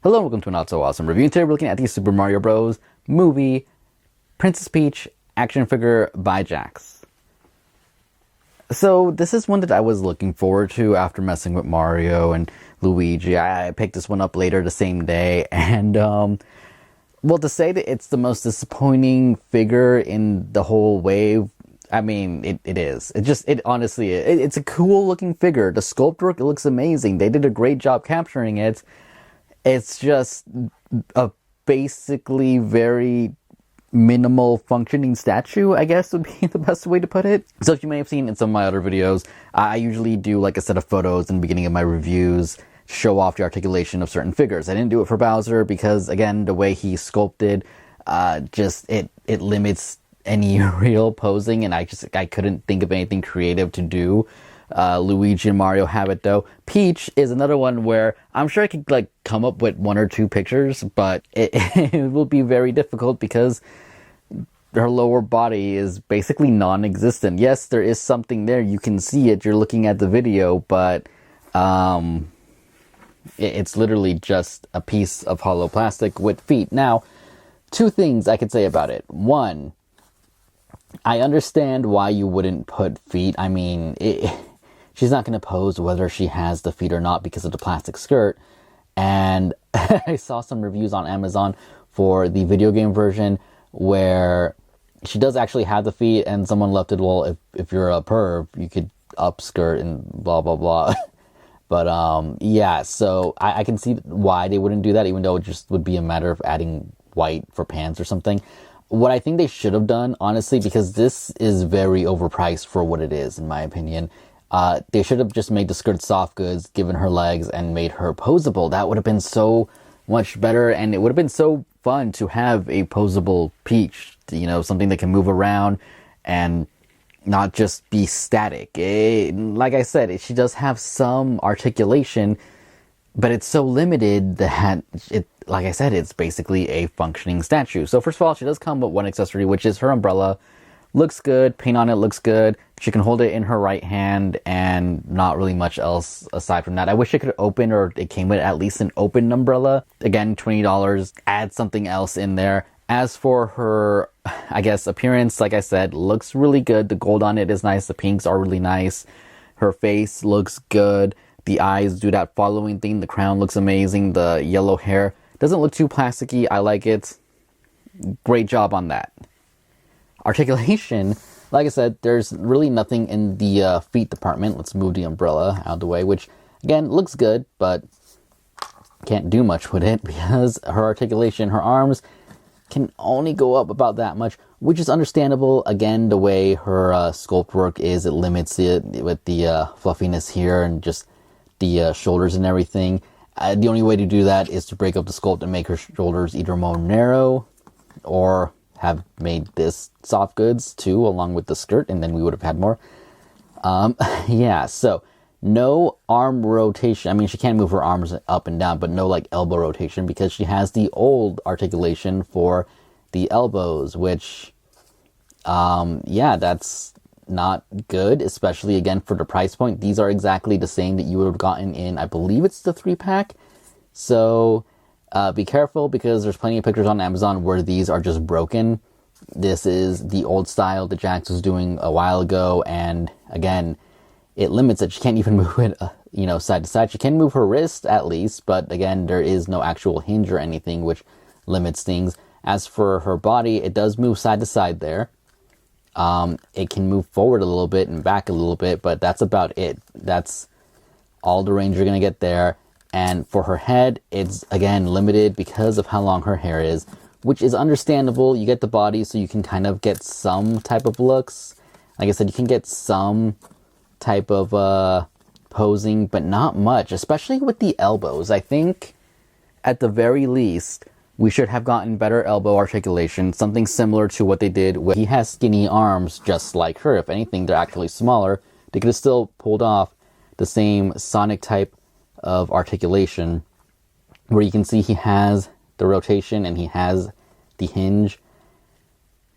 Hello and welcome to a Not So Awesome review. Today we're looking at the Super Mario Bros. Movie Princess Peach action figure by Jakks. So this is one that I was looking forward to after messing with Mario and Luigi. I picked this one up later the same day, and well, to say that it's the most disappointing figure in the whole wave, I mean, it is. It honestly, it's a cool looking figure. The sculpt work, it looks amazing. They did a great job capturing it. It's just a basically very minimal functioning statue, I guess would be the best way to put it. So if you may have seen in some of my other videos, I usually do like a set of photos in the beginning of my reviews, show off the articulation of certain figures. I didn't do it for Bowser because, again, the way he sculpted, it limits any real posing, and I couldn't think of anything creative to do. Luigi and Mario have it though. Peach is another one where I'm sure I could like come up with one or two pictures, but it will be very difficult because her lower body is basically non-existent. Yes, there is something there. You can see it. You're looking at the video, but it's literally just a piece of hollow plastic with feet. Now, two things I could say about it. One, I understand why you wouldn't put feet. I mean, she's not going to pose whether she has the feet or not because of the plastic skirt. And I saw some reviews on Amazon for the video game version where she does actually have the feet, and someone left it, well, if you're a perv, you could upskirt and blah, blah, blah. But yeah, so I can see why they wouldn't do that, even though it just would be a matter of adding white for pants or something. What I think they should have done, honestly, because this is very overpriced for what it is, in my opinion, they should have just made the skirt soft goods, given her legs, and made her posable. That would have been so much better, and it would have been so fun to have a posable Peach, you know, something that can move around and not just be static. Like I said, she does have some articulation, but it's so limited that like I said, it's basically a functioning statue. So first of all, she does come with one accessory, which is her umbrella. Looks good. Paint on it looks good. She can hold it in her right hand, and not really much else aside from that. I wish it could open, or it came with at least an open umbrella. Again, $20. Add something else in there. As for her, I guess, appearance, like I said, looks really good. The gold on it is nice. The pinks are really nice. Her face looks good. The eyes do that following thing. The crown looks amazing. The yellow hair doesn't look too plasticky. I like it. Great job on that. Articulation, like I said, there's really nothing in the feet department. Let's move the umbrella out of the way, which, again, looks good, but can't do much with it because her articulation, her arms can only go up about that much, which is understandable. Again, the way her sculpt work is, it limits it with the fluffiness here and just the shoulders and everything. The only way to do that is to break up the sculpt and make her shoulders either more narrow or have made this soft goods too, along with the skirt, and then we would have had more. Yeah, so no arm rotation. I mean, she can move her arms up and down, but no like elbow rotation because she has the old articulation for the elbows, which, yeah, that's not good, especially again for the price point. These are exactly the same that you would have gotten in, I believe it's the 3-pack. So be careful because there's plenty of pictures on Amazon where these are just broken. This is the old style that Jakks was doing a while ago, and again, it limits it. She can't even move it, you know, side to side. She can move her wrist at least, but again, there is no actual hinge or anything, which limits things. As for her body, it does move side to side there. It can move forward a little bit and back a little bit, but that's about it. That's all the range you're going to get there. And for her head, it's, again, limited because of how long her hair is, which is understandable. You get the body, so you can kind of get some type of looks. Like I said, you can get some type of posing, but not much, especially with the elbows. I think, at the very least, we should have gotten better elbow articulation, something similar to what they did when he has skinny arms just like her. If anything, they're actually smaller. They could have still pulled off the same Sonic type of articulation, where you can see he has the rotation and he has the hinge.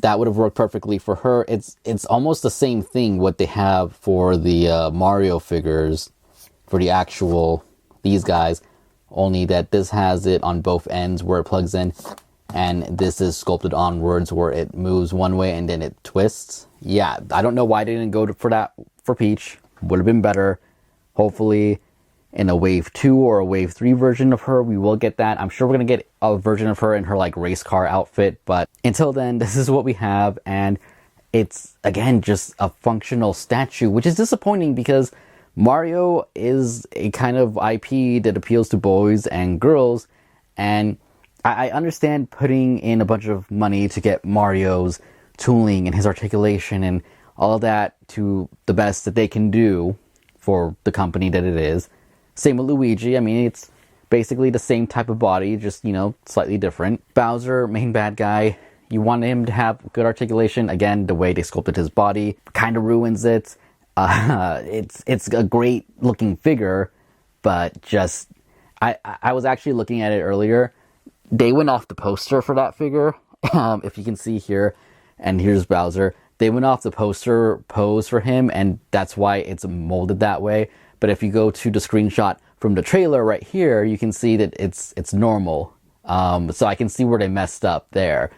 That would have worked perfectly for her. It's almost the same thing what they have for the Mario figures, for the actual these guys, only that this has it on both ends where it plugs in, and this is sculpted onwards where it moves one way and then it twists. Yeah, I don't know why they didn't go for that for Peach. Would have been better. Hopefully in a wave 2 or a wave 3 version of her, we will get that. I'm sure we're going to get a version of her in her like race car outfit, but until then, this is what we have, and it's, again, just a functional statue, which is disappointing because Mario is a kind of IP that appeals to boys and girls, and I understand putting in a bunch of money to get Mario's tooling and his articulation and all that to the best that they can do for the company that it is. Same with Luigi. I mean, it's basically the same type of body, just, you know, slightly different. Bowser, main bad guy, you want him to have good articulation. Again, the way they sculpted his body kind of ruins it. It's a great looking figure, but just, I was actually looking at it earlier. They went off the poster for that figure. If you can see here, and here's Bowser. They went off the poster pose for him, and that's why it's molded that way. But if you go to the screenshot from the trailer right here, you can see that it's normal. So I can see where they messed up there.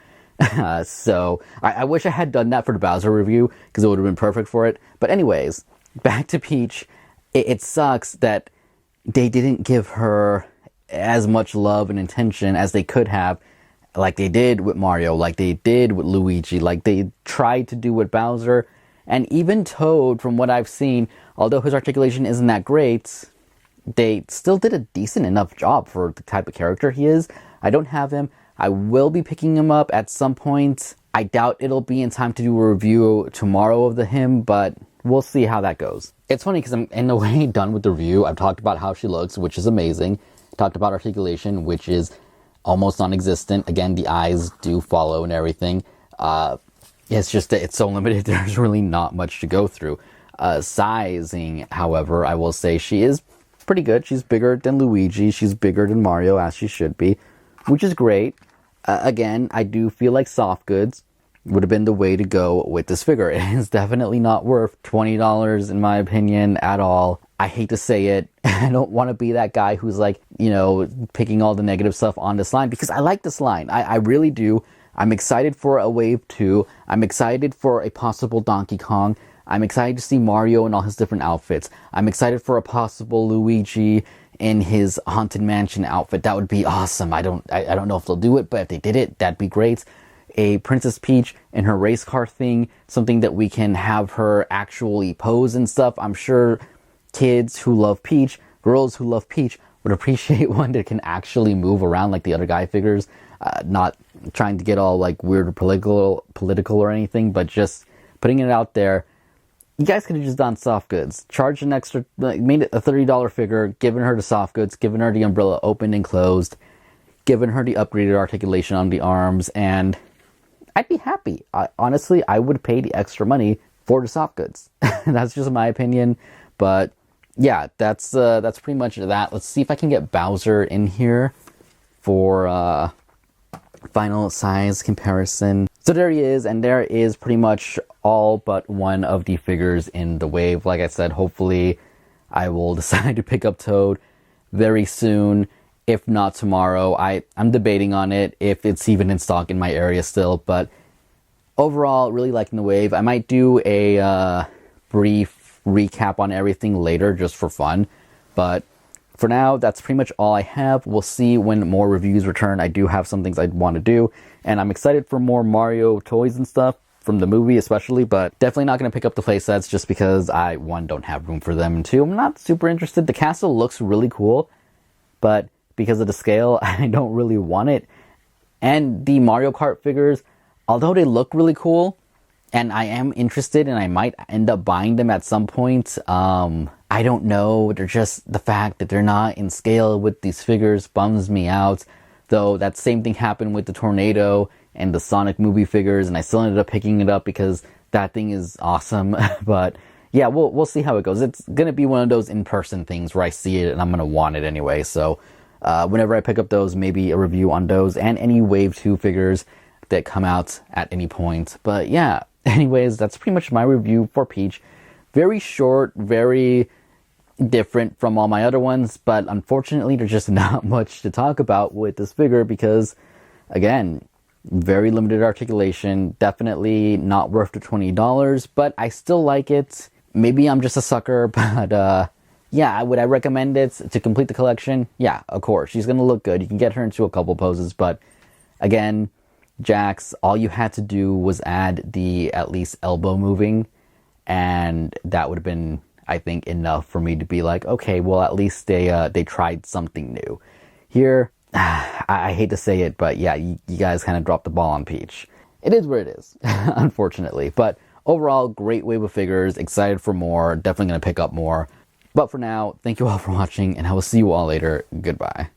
So I wish I had done that for the Bowser review, because it would have been perfect for it. But anyways, back to Peach. It sucks that they didn't give her as much love and attention as they could have, like they did with Mario, like they did with Luigi, like they tried to do with Bowser. And even Toad, from what I've seen, although his articulation isn't that great, they still did a decent enough job for the type of character he is. I don't have him. I will be picking him up at some point. I doubt it'll be in time to do a review tomorrow of him, but we'll see how that goes. It's funny because I'm in a way done with the review. I've talked about how she looks, which is amazing. Talked about articulation, which is almost non-existent. Again, the eyes do follow and everything. It's just that it's so limited. There's really not much to go through. Sizing, however, I will say she is pretty good. She's bigger than Luigi. She's bigger than Mario, as she should be, which is great. Again, I do feel like soft goods would have been the way to go with this figure. It is definitely not worth $20 in my opinion at all. I hate to say it. I don't want to be that guy who's like, you know, picking all the negative stuff on this line, because I like this line. I really do. I'm excited for a wave 2. I'm excited for a possible Donkey Kong. I'm excited to see Mario in all his different outfits. I'm excited for a possible Luigi in his Haunted Mansion outfit. That would be awesome. I don't know if they'll do it, but if they did it, that'd be great. A Princess Peach in her race car thing, something that we can have her actually pose and stuff. I'm sure kids who love Peach, girls who love Peach, would appreciate one that can actually move around like the other guy figures. Not trying to get all like weird political or anything, but just putting it out there. You guys could have just done soft goods. Charged an extra, made it a $30 figure, given her the soft goods, given her the umbrella open and closed, given her the upgraded articulation on the arms, and I'd be happy. Honestly, I would pay the extra money for the soft goods. That's just my opinion. But yeah, that's pretty much that. Let's see if I can get Bowser in here for final size comparison. So there he is, and there is pretty much all but one of the figures in the wave. Like I said, hopefully I will decide to pick up Toad very soon, if not tomorrow. I'm debating on it, if it's even in stock in my area still, but overall, really liking the wave. I might do a brief recap on everything later, just for fun, but for now, that's pretty much all I have. We'll see when more reviews return. I do have some things I'd want to do, and I'm excited for more Mario toys and stuff, from the movie especially, but definitely not going to pick up the playsets just because I, one, don't have room for them, and two, I'm not super interested. The castle looks really cool, but because of the scale, I don't really want it. And the Mario Kart figures, although they look really cool, and I am interested, and I might end up buying them at some point, I don't know. They're just, the fact that they're not in scale with these figures bums me out. Though that same thing happened with the Tornado and the Sonic movie figures, and I still ended up picking it up because that thing is awesome. But yeah, we'll see how it goes. It's gonna be one of those in-person things where I see it and I'm gonna want it anyway. So whenever I pick up those, maybe a review on those and any Wave 2 figures that come out at any point. But yeah, anyways, that's pretty much my review for Peach. Very short, very different from all my other ones, but unfortunately there's just not much to talk about with this figure because, again, very limited articulation, definitely not worth the $20, but I still like it. Maybe I'm just a sucker, but yeah, would I recommend it to complete the collection? Yeah, of course. She's going to look good. You can get her into a couple poses, but again, Jakks, all you had to do was add the at least elbow moving, and that would have been, I think, enough for me to be like, okay, well, at least they tried something new. Here, I hate to say it, but yeah, you guys kind of dropped the ball on Peach. It is what it is, unfortunately. But overall, great wave of figures. Excited for more. Definitely going to pick up more. But for now, thank you all for watching, and I will see you all later. Goodbye.